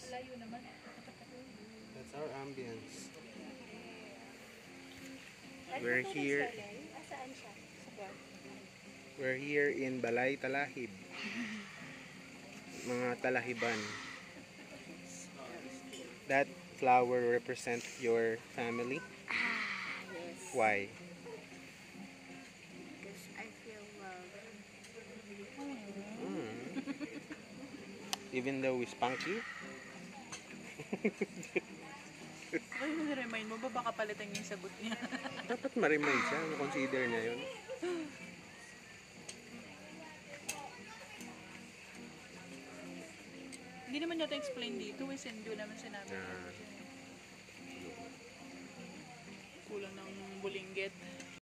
Layo naman. That's our ambience. Ay, We're ito here. Saan siya? We're here in Balay Talahib. Mga talahiban. That flower represent your family? Yes. Why? Because I feel love. Even though we spank you? Ay, remind mo ba baka palitan niya yung sagot niya? Dapat ma-remind siya. Consider niya yun. Hindi naman yata explain dito. Sendo naman sinabi. Ah. Kulang ng bulinggit.